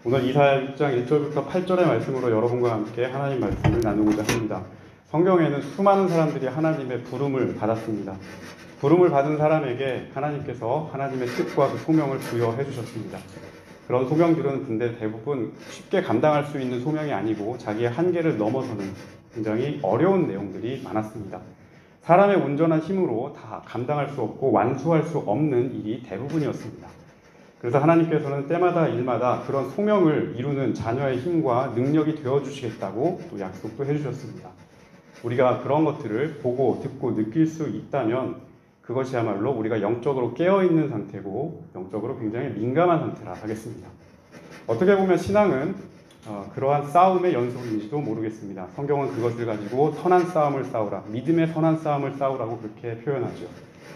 오늘 이사야 6장 1절부터 8절의 말씀으로 여러분과 함께 하나님 말씀을 나누고자 합니다. 성경에는 수많은 사람들이 하나님의 부름을 받았습니다. 부름을 받은 사람에게 하나님께서 하나님의 뜻과 그 소명을 부여해 주셨습니다. 그런 소명들은 근데 대부분 쉽게 감당할 수 있는 소명이 아니고 자기의 한계를 넘어서는 굉장히 어려운 내용들이 많았습니다. 사람의 온전한 힘으로 다 감당할 수 없고 완수할 수 없는 일이 대부분이었습니다. 그래서 하나님께서는 때마다 일마다 그런 소명을 이루는 자녀의 힘과 능력이 되어주시겠다고 또 약속도 해주셨습니다. 우리가 그런 것들을 보고 듣고 느낄 수 있다면 그것이야말로 우리가 영적으로 깨어있는 상태고 영적으로 굉장히 민감한 상태라 하겠습니다. 어떻게 보면 신앙은 그러한 싸움의 연속인지도 모르겠습니다. 성경은 그것을 가지고 선한 싸움을 싸우라, 믿음의 선한 싸움을 싸우라고 그렇게 표현하죠.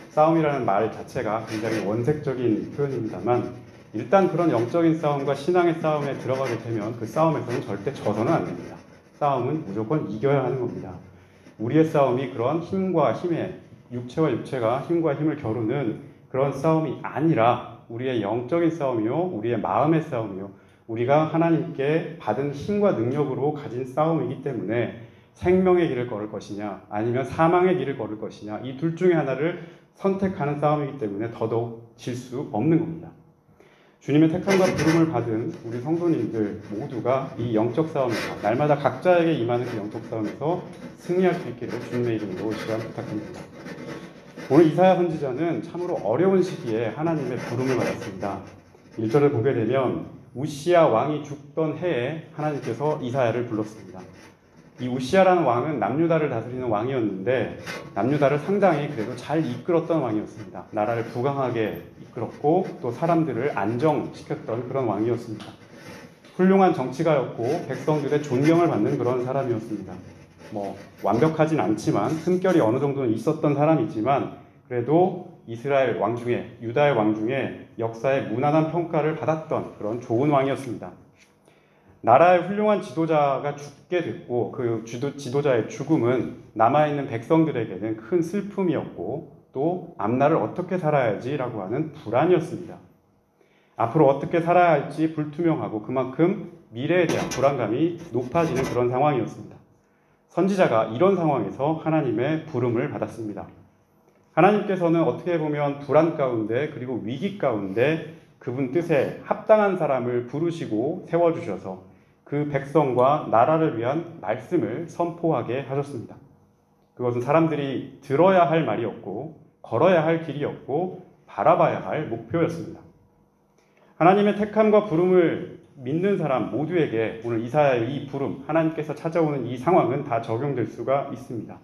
싸움이라는 말 자체가 굉장히 원색적인 표현입니다만 일단 그런 영적인 싸움과 신앙의 싸움에 들어가게 되면 그 싸움에서는 절대 져서는 안 됩니다. 싸움은 무조건 이겨야 하는 겁니다. 우리의 싸움이 그런 힘과 힘의 육체와 육체가 힘과 힘을 겨루는 그런 싸움이 아니라 우리의 영적인 싸움이요, 우리의 마음의 싸움이요, 우리가 하나님께 받은 힘과 능력으로 가진 싸움이기 때문에 생명의 길을 걸을 것이냐 아니면 사망의 길을 걸을 것이냐 이 둘 중에 하나를 선택하는 싸움이기 때문에 더더욱 질 수 없는 겁니다. 주님의 택함과 부름을 받은 우리 성도님들 모두가 이 영적 싸움에서 날마다 각자에게 임하는 그 영적 싸움에서 승리할 수 있기를 주님의 이름으로 시간 부탁드립니다. 오늘 이사야 선지자는 참으로 어려운 시기에 하나님의 부름을 받았습니다. 1절을 보게 되면 우시야 왕이 죽던 해에 하나님께서 이사야를 불렀습니다. 이 우시야라는 왕은 남유다를 다스리는 왕이었는데 남유다를 상당히 그래도 잘 이끌었던 왕이었습니다. 나라를 부강하게 이끌었고 또 사람들을 안정시켰던 그런 왕이었습니다. 훌륭한 정치가였고 백성들의 존경을 받는 그런 사람이었습니다. 완벽하진 않지만 흠결이 어느 정도는 있었던 사람이지만 그래도 이스라엘 왕 중에 유다의 왕 중에 역사에 무난한 평가를 받았던 그런 좋은 왕이었습니다. 나라의 훌륭한 지도자가 죽게 됐고 그 지도자의 죽음은 남아있는 백성들에게는 큰 슬픔이었고 또 앞날을 어떻게 살아야지라고 하는 불안이었습니다. 앞으로 어떻게 살아야 할지 불투명하고 그만큼 미래에 대한 불안감이 높아지는 그런 상황이었습니다. 선지자가 이런 상황에서 하나님의 부름을 받았습니다. 하나님께서는 어떻게 보면 불안 가운데 그리고 위기 가운데 그분 뜻에 합당한 사람을 부르시고 세워주셔서 그 백성과 나라를 위한 말씀을 선포하게 하셨습니다. 그것은 사람들이 들어야 할 말이었고 걸어야 할 길이었고 바라봐야 할 목표였습니다. 하나님의 택함과 부름을 믿는 사람 모두에게 오늘 이사야의 이 부름, 하나님께서 찾아오는 이 상황은 다 적용될 수가 있습니다.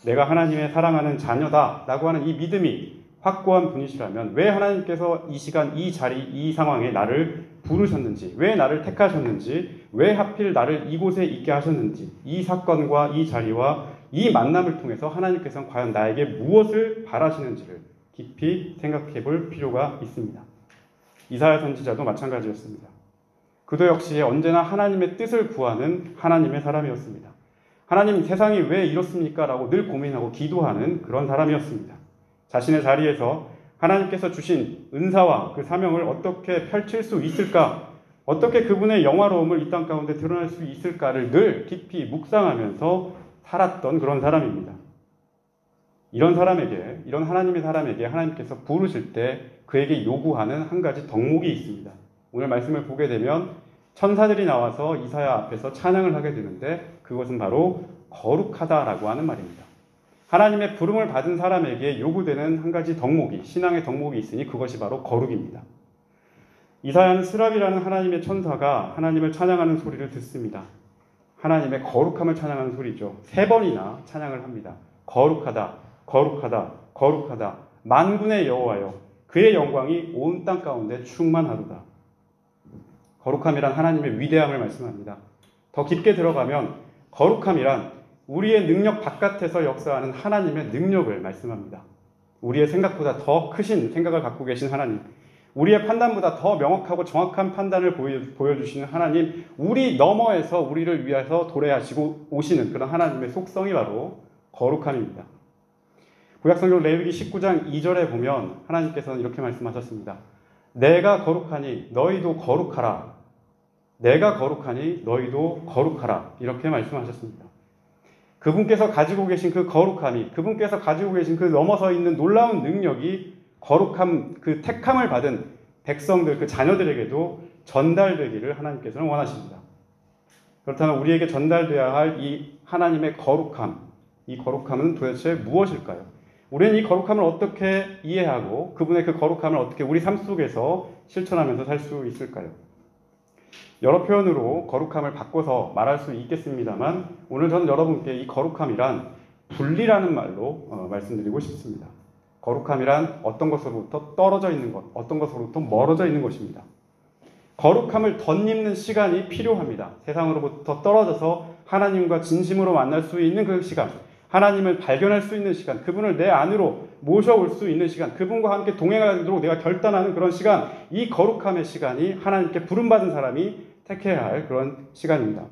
내가 하나님의 사랑하는 자녀다 라고 하는 이 믿음이 확고한 분이시라면 왜 하나님께서 이 시간, 이 자리, 이 상황에 나를 부르셨는지, 왜 나를 택하셨는지, 왜 하필 나를 이곳에 있게 하셨는지, 이 사건과 이 자리와 이 만남을 통해서 하나님께서는 과연 나에게 무엇을 바라시는지를 깊이 생각해 볼 필요가 있습니다. 이사야 선지자도 마찬가지였습니다. 그도 역시 언제나 하나님의 뜻을 구하는 하나님의 사람이었습니다. 하나님, 세상이 왜 이렇습니까? 라고 늘 고민하고 기도하는 그런 사람이었습니다. 자신의 자리에서 하나님께서 주신 은사와 그 사명을 어떻게 펼칠 수 있을까? 어떻게 그분의 영화로움을 이 땅 가운데 드러낼 수 있을까를 늘 깊이 묵상하면서 살았던 그런 사람입니다. 이런 사람에게, 이런 하나님의 사람에게 하나님께서 부르실 때 그에게 요구하는 한 가지 덕목이 있습니다. 오늘 말씀을 보게 되면 천사들이 나와서 이사야 앞에서 찬양을 하게 되는데 그것은 바로 거룩하다라고 하는 말입니다. 하나님의 부름을 받은 사람에게 요구되는 한 가지 덕목이, 신앙의 덕목이 있으니 그것이 바로 거룩입니다. 이사야는 스랍이라는 하나님의 천사가 하나님을 찬양하는 소리를 듣습니다. 하나님의 거룩함을 찬양하는 소리죠. 3번이나 찬양을 합니다. 거룩하다, 거룩하다, 거룩하다. 만군의 여호와여, 그의 영광이 온 땅 가운데 충만하도다. 거룩함이란 하나님의 위대함을 말씀합니다. 더 깊게 들어가면 거룩함이란 우리의 능력 바깥에서 역사하는 하나님의 능력을 말씀합니다. 우리의 생각보다 더 크신 생각을 갖고 계신 하나님, 우리의 판단보다 더 명확하고 정확한 판단을 보여주시는 하나님, 우리 너머에서 우리를 위해서 도래하시고 오시는 그런 하나님의 속성이 바로 거룩함입니다. 구약성경 레위기 19장 2절에 보면 하나님께서는 이렇게 말씀하셨습니다. 내가 거룩하니 너희도 거룩하라. 내가 거룩하니 너희도 거룩하라. 이렇게 말씀하셨습니다. 그분께서 가지고 계신 그 거룩함이, 그분께서 가지고 계신 그 넘어서 있는 놀라운 능력이 거룩함, 그 택함을 받은 백성들, 그 자녀들에게도 전달되기를 하나님께서는 원하십니다. 그렇다면 우리에게 전달되어야 할 이 하나님의 거룩함, 이 거룩함은 도대체 무엇일까요? 우리는 이 거룩함을 어떻게 이해하고 그분의 그 거룩함을 어떻게 우리 삶 속에서 실천하면서 살 수 있을까요? 여러 표현으로 거룩함을 바꿔서 말할 수 있겠습니다만 오늘 저는 여러분께 이 거룩함이란 분리라는 말로 말씀드리고 싶습니다. 거룩함이란 어떤 것으로부터 떨어져 있는 것, 어떤 것으로부터 멀어져 있는 것입니다. 거룩함을 덧입는 시간이 필요합니다. 세상으로부터 떨어져서 하나님과 진심으로 만날 수 있는 그 시간, 하나님을 발견할 수 있는 시간, 그분을 내 안으로 모셔올 수 있는 시간, 그분과 함께 동행하도록 내가 결단하는 그런 시간, 이 거룩함의 시간이 하나님께 부름받은 사람이 택해야 할 그런 시간입니다.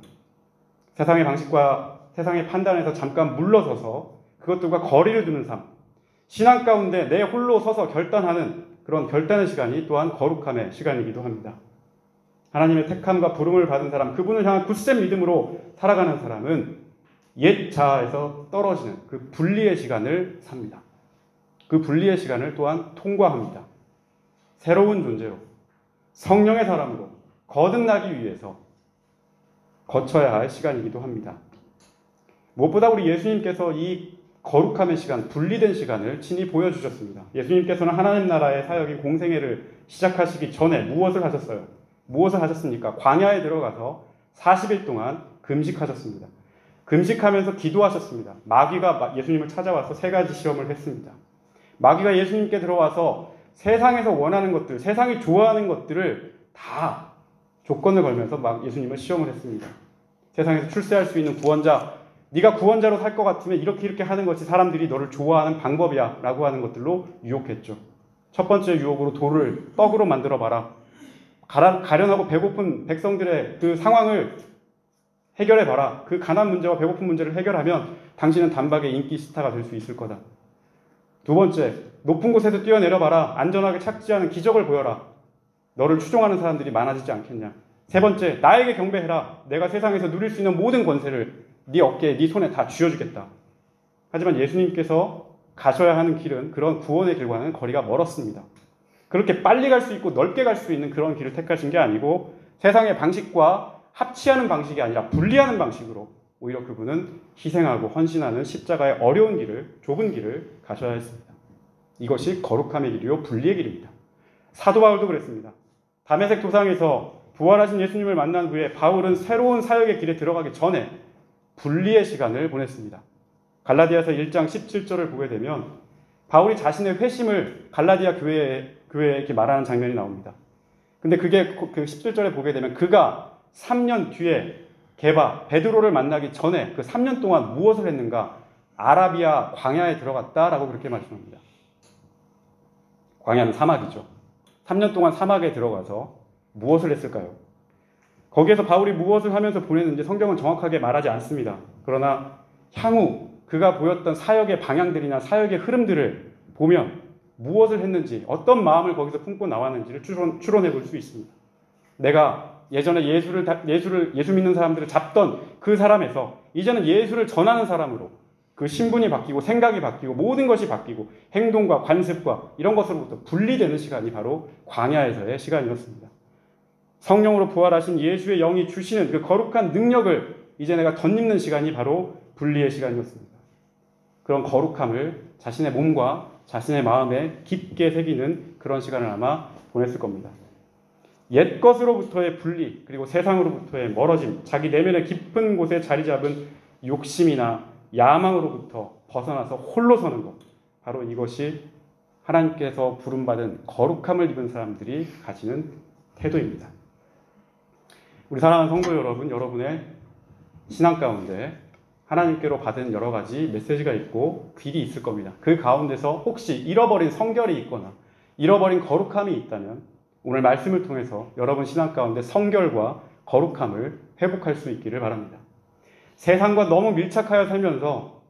세상의 방식과 세상의 판단에서 잠깐 물러서서 그것들과 거리를 두는 삶, 신앙 가운데 내 홀로 서서 결단하는 그런 결단의 시간이 또한 거룩함의 시간이기도 합니다. 하나님의 택함과 부름을 받은 사람, 그분을 향한 굳센 믿음으로 살아가는 사람은 옛 자아에서 떨어지는 그 분리의 시간을 삽니다. 그 분리의 시간을 또한 통과합니다. 새로운 존재로, 성령의 사람으로 거듭나기 위해서 거쳐야 할 시간이기도 합니다. 무엇보다 우리 예수님께서 이 거룩함의 시간, 분리된 시간을 친히 보여주셨습니다. 예수님께서는 하나님 나라의 사역이 공생애를 시작하시기 전에 무엇을 하셨어요? 무엇을 하셨습니까? 광야에 들어가서 40일 동안 금식하셨습니다. 금식하면서 기도하셨습니다. 마귀가 예수님을 찾아와서 3가지 시험을 했습니다. 마귀가 예수님께 들어와서 세상에서 원하는 것들, 세상이 좋아하는 것들을 다 조건을 걸면서 막 예수님을 시험을 했습니다. 세상에서 출세할 수 있는 구원자, 네가 구원자로 살 것 같으면 이렇게 하는 것이 사람들이 너를 좋아하는 방법이야 라고 하는 것들로 유혹했죠. 첫 번째 유혹으로 돌을 떡으로 만들어봐라. 가련하고 배고픈 백성들의 그 상황을 해결해봐라. 그 가난 문제와 배고픈 문제를 해결하면 당신은 단박에 인기 스타가 될 수 있을 거다. 두 번째, 높은 곳에서 뛰어내려봐라. 안전하게 착지하는 기적을 보여라. 너를 추종하는 사람들이 많아지지 않겠냐. 세 번째, 나에게 경배해라. 내가 세상에서 누릴 수 있는 모든 권세를 네 어깨에, 네 손에 다 쥐어주겠다. 하지만 예수님께서 가셔야 하는 길은, 그런 구원의 길과는 거리가 멀었습니다. 그렇게 빨리 갈 수 있고 넓게 갈 수 있는 그런 길을 택하신 게 아니고 세상의 방식과 합치하는 방식이 아니라 분리하는 방식으로 오히려 그분은 희생하고 헌신하는 십자가의 어려운 길을, 좁은 길을 가셔야 했습니다. 이것이 거룩함의 길이요 분리의 길입니다. 사도 바울도 그랬습니다. 다메섹 도상에서 부활하신 예수님을 만난 후에 바울은 새로운 사역의 길에 들어가기 전에 분리의 시간을 보냈습니다. 갈라디아서 1장 17절을 보게 되면 바울이 자신의 회심을 갈라디아 교회에 이렇게 말하는 장면이 나옵니다. 근데 그게 그 17절에 보게 되면 그가 3년 뒤에 베드로를 만나기 전에 그 3년 동안 무엇을 했는가? 아라비아 광야에 들어갔다라고 그렇게 말씀합니다. 광야는 사막이죠. 3년 동안 사막에 들어가서 무엇을 했을까요? 거기에서 바울이 무엇을 하면서 보냈는지 성경은 정확하게 말하지 않습니다. 그러나 향후 그가 보였던 사역의 방향들이나 사역의 흐름들을 보면 무엇을 했는지, 어떤 마음을 거기서 품고 나왔는지를 추론해 볼 수 있습니다. 내가 예전에 예수 믿는 사람들을 잡던 그 사람에서 이제는 예수를 전하는 사람으로 그 신분이 바뀌고 생각이 바뀌고 모든 것이 바뀌고 행동과 관습과 이런 것으로부터 분리되는 시간이 바로 광야에서의 시간이었습니다. 성령으로 부활하신 예수의 영이 주시는 그 거룩한 능력을 이제 내가 덧입는 시간이 바로 분리의 시간이었습니다. 그런 거룩함을 자신의 몸과 자신의 마음에 깊게 새기는 그런 시간을 아마 보냈을 겁니다. 옛 것으로부터의 분리, 그리고 세상으로부터의 멀어짐, 자기 내면의 깊은 곳에 자리 잡은 욕심이나 야망으로부터 벗어나서 홀로 서는 것, 바로 이것이 하나님께서 부름받은 거룩함을 입은 사람들이 가지는 태도입니다. 우리 사랑하는 성도 여러분, 여러분의 신앙 가운데 하나님께로 받은 여러 가지 메시지가 있고 길이 있을 겁니다. 그 가운데서 혹시 잃어버린 성결이 있거나 잃어버린 거룩함이 있다면 오늘 말씀을 통해서 여러분 신앙 가운데 성결과 거룩함을 회복할 수 있기를 바랍니다. 세상과 너무 밀착하여 살면서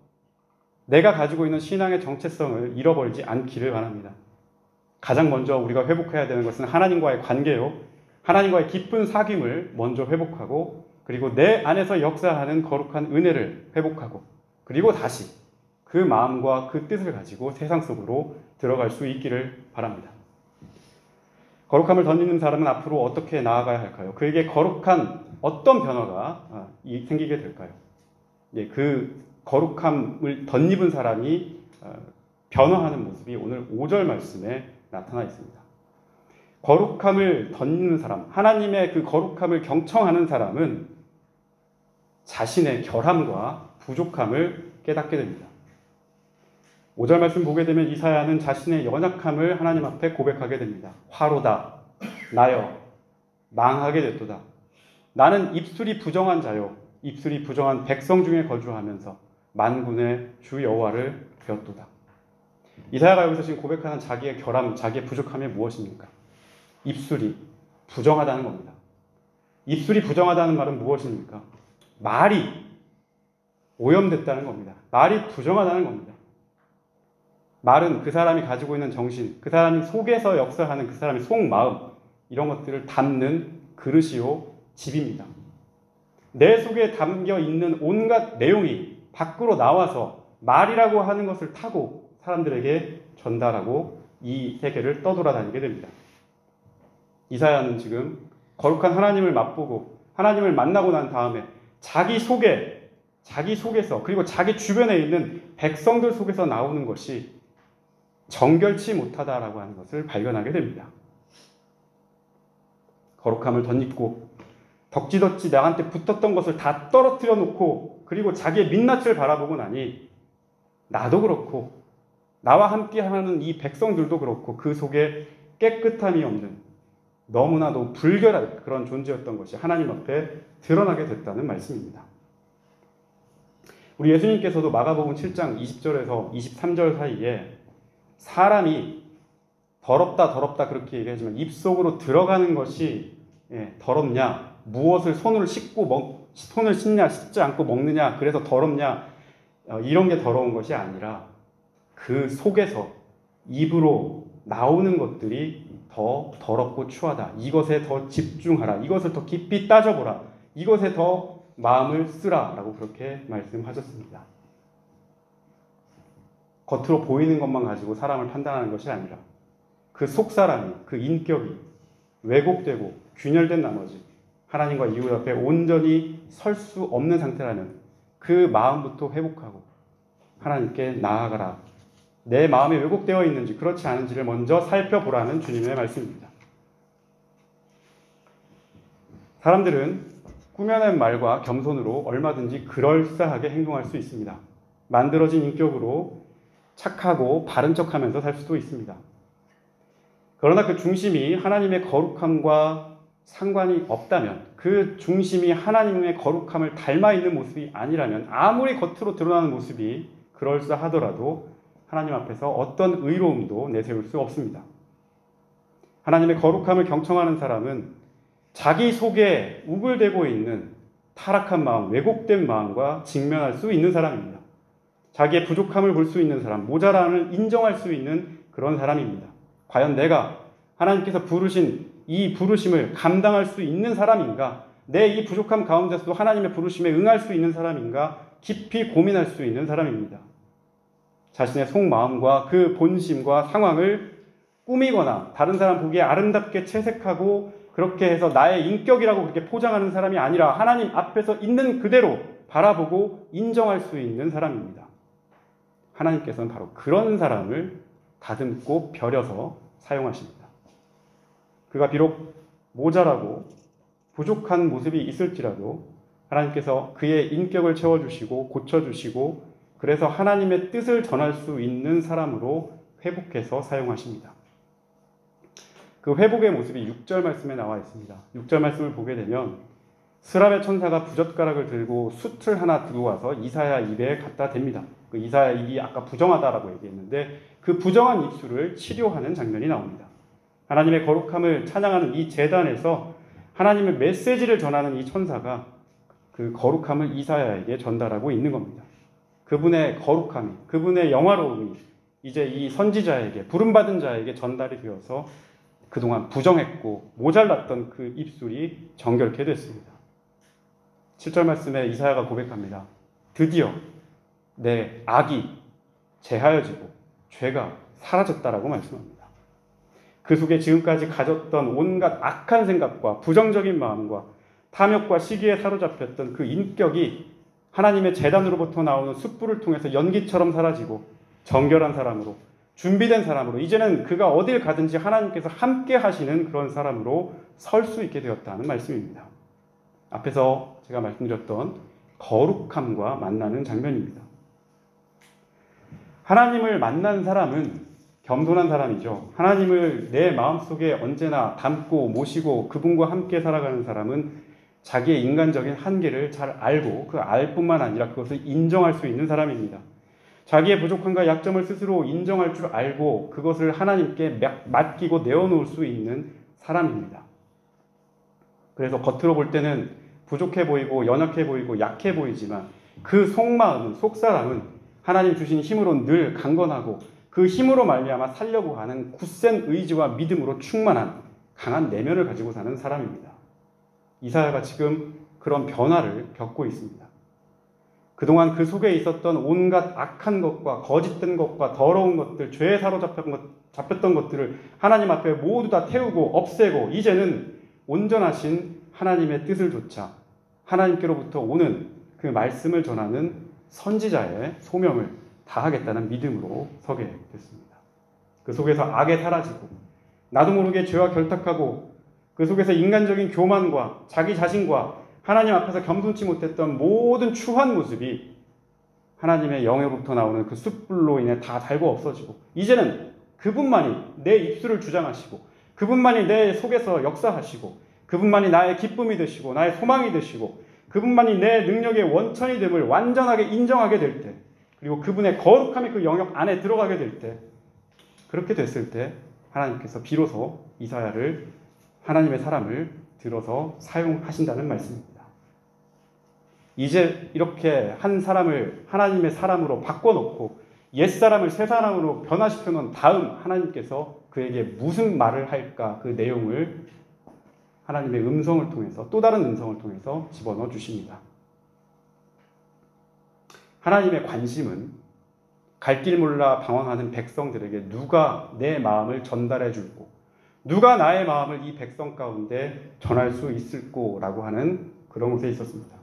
내가 가지고 있는 신앙의 정체성을 잃어버리지 않기를 바랍니다. 가장 먼저 우리가 회복해야 되는 것은 하나님과의 관계요. 하나님과의 깊은 사귐을 먼저 회복하고 그리고 내 안에서 역사하는 거룩한 은혜를 회복하고 그리고 다시 그 마음과 그 뜻을 가지고 세상 속으로 들어갈 수 있기를 바랍니다. 거룩함을 덧입는 사람은 앞으로 어떻게 나아가야 할까요? 그에게 거룩한 어떤 변화가 생기게 될까요? 그 거룩함을 덧입은 사람이 변화하는 모습이 오늘 5절 말씀에 나타나 있습니다. 거룩함을 덧입는 사람, 하나님의 그 거룩함을 경청하는 사람은 자신의 결함과 부족함을 깨닫게 됩니다. 5절 말씀 보게 되면 이사야는 자신의 연약함을 하나님 앞에 고백하게 됩니다. 화로다, 나여, 망하게 됐도다. 나는 입술이 부정한 자요, 입술이 부정한 백성 중에 거주하면서 만군의 주 여호와를 배웠도다. 이사야가 여기서 지금 고백하는 자기의 결함, 자기의 부족함이 무엇입니까? 입술이 부정하다는 겁니다. 입술이 부정하다는 말은 무엇입니까? 말이 오염됐다는 겁니다. 말이 부정하다는 겁니다. 말은 그 사람이 가지고 있는 정신, 그 사람 속에서 역사하는 그 사람의 속마음, 이런 것들을 담는 그릇이요 집입니다. 내 속에 담겨 있는 온갖 내용이 밖으로 나와서 말이라고 하는 것을 타고 사람들에게 전달하고 이 세계를 떠돌아다니게 됩니다. 이사야는 지금 거룩한 하나님을 맛보고 하나님을 만나고 난 다음에 자기 속에서 그리고 자기 주변에 있는 백성들 속에서 나오는 것이 정결치 못하다라고 하는 것을 발견하게 됩니다. 거룩함을 덧입고 덕지덕지 나한테 붙었던 것을 다 떨어뜨려 놓고 그리고 자기의 민낯을 바라보고 나니 나도 그렇고 나와 함께하는 이 백성들도 그렇고 그 속에 깨끗함이 없는 너무나도 불결한 그런 존재였던 것이 하나님 앞에 드러나게 됐다는 말씀입니다. 우리 예수님께서도 마가복음 7장 20절에서 23절 사이에 사람이 더럽다 그렇게 얘기하지만 입속으로 들어가는 것이 더럽냐, 무엇을 손을 씻냐 씻지 않고 먹느냐 그래서 더럽냐, 이런 게 더러운 것이 아니라 그 속에서 입으로 나오는 것들이 더 더럽고 추하다. 이것에 더 집중하라. 이것을 더 깊이 따져보라. 이것에 더 마음을 쓰라 라고 그렇게 말씀하셨습니다. 겉으로 보이는 것만 가지고 사람을 판단하는 것이 아니라 그 속사람이, 그 인격이 왜곡되고 균열된 나머지 하나님과 이웃 앞에 온전히 설 수 없는 상태라면 그 마음부터 회복하고 하나님께 나아가라. 내 마음이 왜곡되어 있는지 그렇지 않은지를 먼저 살펴보라는 주님의 말씀입니다. 사람들은 꾸며낸 말과 겸손으로 얼마든지 그럴싸하게 행동할 수 있습니다. 만들어진 인격으로 착하고 바른 척하면서 살 수도 있습니다. 그러나 그 중심이 하나님의 거룩함과 상관이 없다면, 그 중심이 하나님의 거룩함을 닮아 있는 모습이 아니라면 아무리 겉으로 드러나는 모습이 그럴싸하더라도 하나님 앞에서 어떤 의로움도 내세울 수 없습니다. 하나님의 거룩함을 경청하는 사람은 자기 속에 우글대고 있는 타락한 마음, 왜곡된 마음과 직면할 수 있는 사람입니다. 자기의 부족함을 볼 수 있는 사람, 모자람을 인정할 수 있는 그런 사람입니다. 과연 내가 하나님께서 부르신 이 부르심을 감당할 수 있는 사람인가? 내 이 부족함 가운데서도 하나님의 부르심에 응할 수 있는 사람인가? 깊이 고민할 수 있는 사람입니다. 자신의 속마음과 그 본심과 상황을 꾸미거나 다른 사람 보기에 아름답게 채색하고 그렇게 해서 나의 인격이라고 그렇게 포장하는 사람이 아니라 하나님 앞에서 있는 그대로 바라보고 인정할 수 있는 사람입니다. 하나님께서는 바로 그런 사람을 다듬고 벼려서 사용하십니다. 그가 비록 모자라고 부족한 모습이 있을지라도 하나님께서 그의 인격을 채워주시고 고쳐주시고 그래서 하나님의 뜻을 전할 수 있는 사람으로 회복해서 사용하십니다. 그 회복의 모습이 6절 말씀에 나와 있습니다. 6절 말씀을 보게 되면 스랍의 천사가 부젓가락을 들고 숯을 하나 들고 와서 이사야 입에 갖다 댑니다. 그 이사야 입이 아까 부정하다라고 얘기했는데 그 부정한 입술을 치료하는 장면이 나옵니다. 하나님의 거룩함을 찬양하는 이 제단에서 하나님의 메시지를 전하는 이 천사가 그 거룩함을 이사야에게 전달하고 있는 겁니다. 그분의 거룩함이, 그분의 영화로움이 이제 이 선지자에게, 부름받은 자에게 전달이 되어서 그동안 부정했고 모자랐던 그 입술이 정결케 됐습니다. 7절 말씀에 이사야가 고백합니다. 드디어 내 악이 제하여지고 죄가 사라졌다라고 말씀합니다. 그 속에 지금까지 가졌던 온갖 악한 생각과 부정적인 마음과 탐욕과 시기에 사로잡혔던 그 인격이 하나님의 제단으로부터 나오는 숯불을 통해서 연기처럼 사라지고 정결한 사람으로, 준비된 사람으로, 이제는 그가 어딜 가든지 하나님께서 함께 하시는 그런 사람으로 설 수 있게 되었다는 말씀입니다. 앞에서 제가 말씀드렸던 거룩함과 만나는 장면입니다. 하나님을 만난 사람은 겸손한 사람이죠. 하나님을 내 마음속에 언제나 담고 모시고 그분과 함께 살아가는 사람은 자기의 인간적인 한계를 잘 알고 그 알 뿐만 아니라 그것을 인정할 수 있는 사람입니다. 자기의 부족함과 약점을 스스로 인정할 줄 알고 그것을 하나님께 맡기고 내어놓을 수 있는 사람입니다. 그래서 겉으로 볼 때는 부족해 보이고 연약해 보이고 약해 보이지만 그 속마음은, 속사람은 하나님 주신 힘으로 늘 강건하고 그 힘으로 말미암아 살려고 하는 굳센 의지와 믿음으로 충만한 강한 내면을 가지고 사는 사람입니다. 이사야가 지금 그런 변화를 겪고 있습니다. 그동안 그 속에 있었던 온갖 악한 것과 거짓된 것과 더러운 것들, 죄에 사로잡혔던 것들을 하나님 앞에 모두 다 태우고 없애고 이제는 온전하신 하나님의 뜻을 좇아 하나님께로부터 오는 그 말씀을 전하는 선지자의 소명을 다하겠다는 믿음으로 서게 됐습니다. 그 속에서 악에 사라지고 나도 모르게 죄와 결탁하고 그 속에서 인간적인 교만과 자기 자신과 하나님 앞에서 겸손치 못했던 모든 추한 모습이 하나님의 영으로부터 나오는 그 숯불로 인해 다 달고 없어지고 이제는 그분만이 내 입술을 주장하시고 그분만이 내 속에서 역사하시고 그분만이 나의 기쁨이 되시고 나의 소망이 되시고 그분만이 내 능력의 원천이 됨을 완전하게 인정하게 될 때 그리고 그분의 거룩함이 그 영역 안에 들어가게 될 때 그렇게 됐을 때 하나님께서 비로소 이사야를 하나님의 사람을 들어서 사용하신다는 말씀입니다. 이제 이렇게 한 사람을 하나님의 사람으로 바꿔놓고 옛사람을 새사람으로 변화시켜 놓은 다음 하나님께서 그에게 무슨 말을 할까 그 내용을 하나님의 음성을 통해서 또 다른 음성을 통해서 집어넣어 주십니다. 하나님의 관심은 갈 길 몰라 방황하는 백성들에게 누가 내 마음을 전달해 줄고 누가 나의 마음을 이 백성 가운데 전할 수 있을꼬라고 하는 그런 곳에 있었습니다.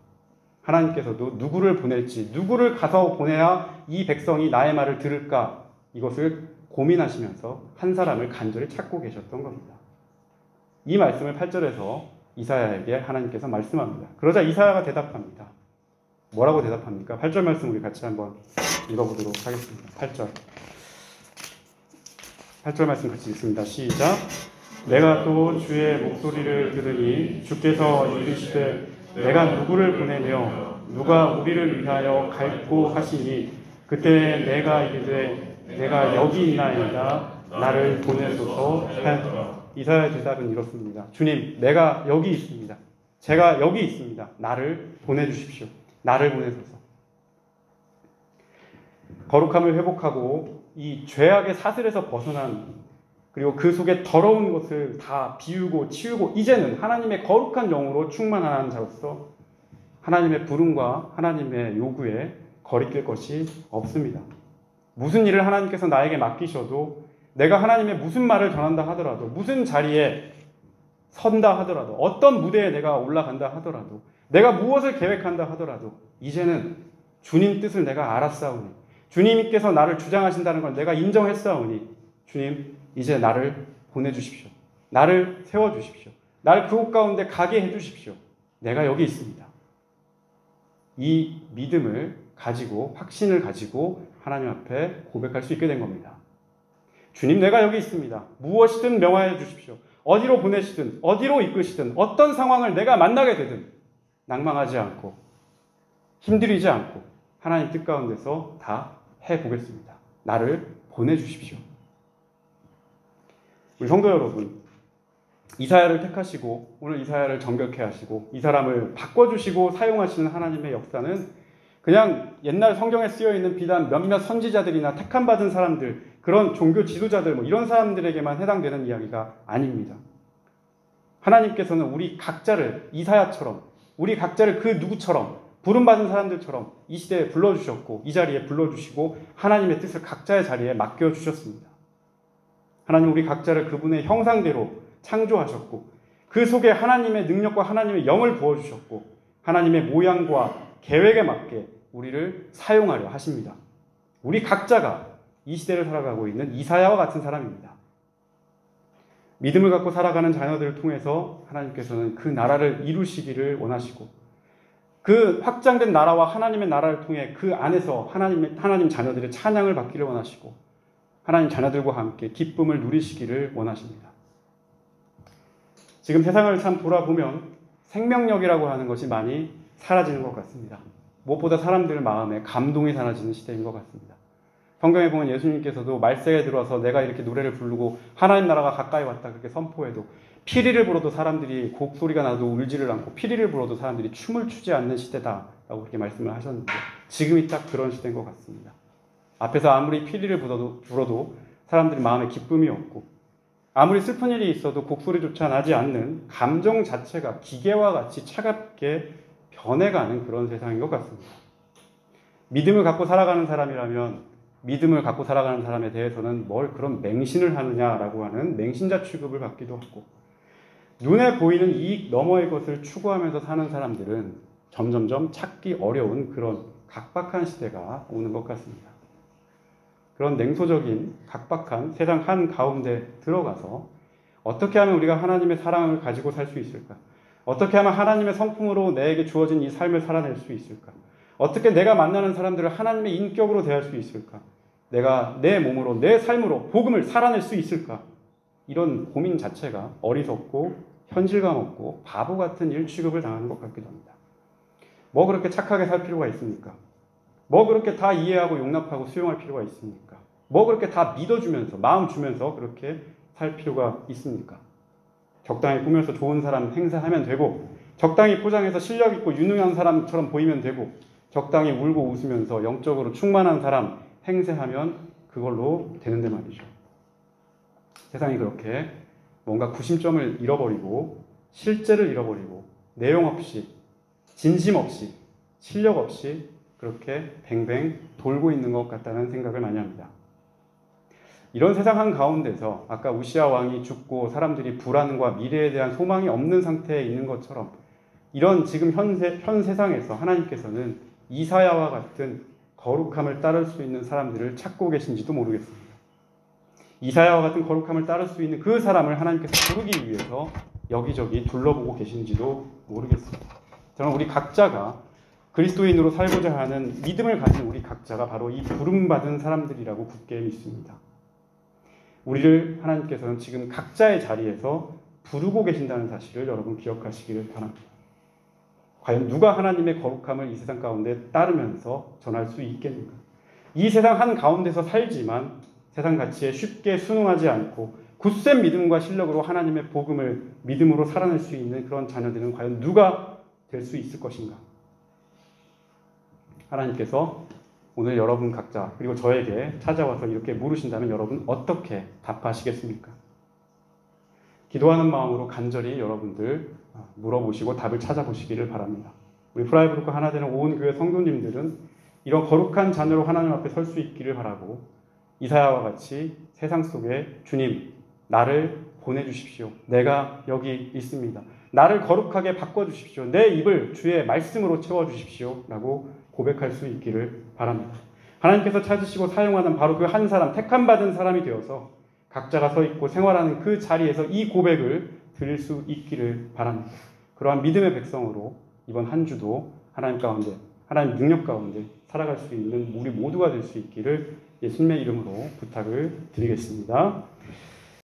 하나님께서도 누구를 보낼지 누구를 가서 보내야 이 백성이 나의 말을 들을까 이것을 고민하시면서 한 사람을 간절히 찾고 계셨던 겁니다. 이 말씀을 8절에서 이사야에게 하나님께서 말씀합니다. 그러자 이사야가 대답합니다. 뭐라고 대답합니까? 8절 말씀 우리 같이 한번 읽어보도록 하겠습니다. 8절 말씀 같이 읽습니다. 시작. 내가 또 주의 목소리를 들으니 주께서 이르시되 내가 누구를 보내며 누가 우리를 위하여 갈고 하시니 그때 내가 이르되 내가 여기 있나이다 나를 보내소서 하였더라. 이사야의 대답은 이렇습니다. 주님, 내가 여기 있습니다. 제가 여기 있습니다. 나를 보내주십시오. 나를 보내소서. 거룩함을 회복하고 이 죄악의 사슬에서 벗어난 그리고 그 속에 더러운 것을 다 비우고 치우고 이제는 하나님의 거룩한 영으로 충만한 자로서 하나님의 부름과 하나님의 요구에 거리낄 것이 없습니다. 무슨 일을 하나님께서 나에게 맡기셔도 내가 하나님의 무슨 말을 전한다 하더라도 무슨 자리에 선다 하더라도 어떤 무대에 내가 올라간다 하더라도 내가 무엇을 계획한다 하더라도 이제는 주님 뜻을 내가 알았사오니 주님께서 나를 주장하신다는 걸 내가 인정했사오니 주님 이제 나를 보내주십시오. 나를 세워주십시오. 나를 그곳 가운데 가게 해주십시오. 내가 여기 있습니다. 이 믿음을 가지고 확신을 가지고 하나님 앞에 고백할 수 있게 된 겁니다. 주님 내가 여기 있습니다. 무엇이든 명하여 주십시오. 어디로 보내시든 어디로 이끄시든 어떤 상황을 내가 만나게 되든 낭망하지 않고 힘들이지 않고 하나님 뜻 가운데서 다 해보겠습니다. 나를 보내주십시오. 우리 성도 여러분, 이사야를 택하시고 오늘 이사야를 정결케 하시고 이 사람을 바꿔주시고 사용하시는 하나님의 역사는 그냥 옛날 성경에 쓰여있는 비단 몇몇 선지자들이나 택함받은 사람들 그런 종교 지도자들 뭐 이런 사람들에게만 해당되는 이야기가 아닙니다. 하나님께서는 우리 각자를 이사야처럼 우리 각자를 그 누구처럼 부름받은 사람들처럼 이 시대에 불러주셨고 이 자리에 불러주시고 하나님의 뜻을 각자의 자리에 맡겨주셨습니다. 하나님 우리 각자를 그분의 형상대로 창조하셨고 그 속에 하나님의 능력과 하나님의 영을 부어주셨고 하나님의 모양과 계획에 맞게 우리를 사용하려 하십니다. 우리 각자가 이 시대를 살아가고 있는 이사야와 같은 사람입니다. 믿음을 갖고 살아가는 자녀들을 통해서 하나님께서는 그 나라를 이루시기를 원하시고 그 확장된 나라와 하나님의 나라를 통해 그 안에서 하나님 자녀들의 찬양을 받기를 원하시고 하나님 자녀들과 함께 기쁨을 누리시기를 원하십니다. 지금 세상을 참 돌아보면 생명력이라고 하는 것이 많이 사라지는 것 같습니다. 무엇보다 사람들 마음에 감동이 사라지는 시대인 것 같습니다. 성경에 보면 예수님께서도 말세에 들어와서 내가 이렇게 노래를 부르고 하나님 나라가 가까이 왔다 그렇게 선포해도 피리를 불어도 사람들이 곡소리가 나도 울지를 않고 피리를 불어도 사람들이 춤을 추지 않는 시대다라고 그렇게 말씀을 하셨는데 지금이 딱 그런 시대인 것 같습니다. 앞에서 아무리 피리를 불어도 사람들이 마음에 기쁨이 없고 아무리 슬픈 일이 있어도 곡소리조차 나지 않는 감정 자체가 기계와 같이 차갑게 변해가는 그런 세상인 것 같습니다. 믿음을 갖고 살아가는 사람이라면 믿음을 갖고 살아가는 사람에 대해서는 뭘 그런 맹신을 하느냐라고 하는 맹신자 취급을 받기도 하고 눈에 보이는 이익 너머의 것을 추구하면서 사는 사람들은 점점점 찾기 어려운 그런 각박한 시대가 오는 것 같습니다. 그런 냉소적인 각박한 세상 한가운데 들어가서 어떻게 하면 우리가 하나님의 사랑을 가지고 살 수 있을까? 어떻게 하면 하나님의 성품으로 내게 주어진 이 삶을 살아낼 수 있을까? 어떻게 내가 만나는 사람들을 하나님의 인격으로 대할 수 있을까? 내가 내 몸으로 내 삶으로 복음을 살아낼 수 있을까? 이런 고민 자체가 어리석고 현실감 없고 바보 같은 일 취급을 당하는 것 같기도 합니다. 뭐 그렇게 착하게 살 필요가 있습니까? 뭐 그렇게 다 이해하고 용납하고 수용할 필요가 있습니까? 뭐 그렇게 다 믿어주면서 마음 주면서 그렇게 살 필요가 있습니까? 적당히 꾸며서 좋은 사람 행세하면 되고 적당히 포장해서 실력 있고 유능한 사람처럼 보이면 되고 적당히 울고 웃으면서 영적으로 충만한 사람 행세하면 그걸로 되는데 말이죠. 세상이 그렇게 뭔가 구심점을 잃어버리고 실제를 잃어버리고 내용 없이 진심 없이 실력 없이 그렇게 뱅뱅 돌고 있는 것 같다는 생각을 많이 합니다. 이런 세상 한가운데서 아까 우시아 왕이 죽고 사람들이 불안과 미래에 대한 소망이 없는 상태에 있는 것처럼 이런 지금 현 세상에서 하나님께서는 이사야와 같은 거룩함을 따를 수 있는 사람들을 찾고 계신지도 모르겠습니다. 이사야와 같은 거룩함을 따를 수 있는 그 사람을 하나님께서 부르기 위해서 여기저기 둘러보고 계신지도 모르겠습니다. 저는 우리 각자가 그리스도인으로 살고자 하는 믿음을 가진 우리 각자가 바로 이 부름받은 사람들이라고 굳게 믿습니다. 우리를 하나님께서는 지금 각자의 자리에서 부르고 계신다는 사실을 여러분 기억하시기를 바랍니다. 과연 누가 하나님의 거룩함을 이 세상 가운데 따르면서 전할 수 있겠는가? 이 세상 한가운데서 살지만 세상 가치에 쉽게 순응하지 않고 굳센 믿음과 실력으로 하나님의 복음을 믿음으로 살아낼 수 있는 그런 자녀들은 과연 누가 될 수 있을 것인가? 하나님께서 오늘 여러분 각자 그리고 저에게 찾아와서 이렇게 물으신다면 여러분 어떻게 답하시겠습니까? 기도하는 마음으로 간절히 여러분들 물어보시고 답을 찾아보시기를 바랍니다. 우리 프라이브루크 하나 되는 온 교회 성도님들은 이런 거룩한 자녀로 하나님 앞에 설 수 있기를 바라고 이사야와 같이 세상 속에 주님 나를 보내주십시오. 내가 여기 있습니다. 나를 거룩하게 바꿔주십시오. 내 입을 주의 말씀으로 채워주십시오. 라고 고백할 수 있기를 바랍니다. 하나님께서 찾으시고 사용하는 바로 그 한 사람, 택함받은 사람이 되어서 각자가 서 있고 생활하는 그 자리에서 이 고백을 드릴 수 있기를 바랍니다. 그러한 믿음의 백성으로 이번 한 주도 하나님 가운데, 하나님 능력 가운데 살아갈 수 있는 우리 모두가 될 수 있기를 예수님의 이름으로 부탁을 드리겠습니다.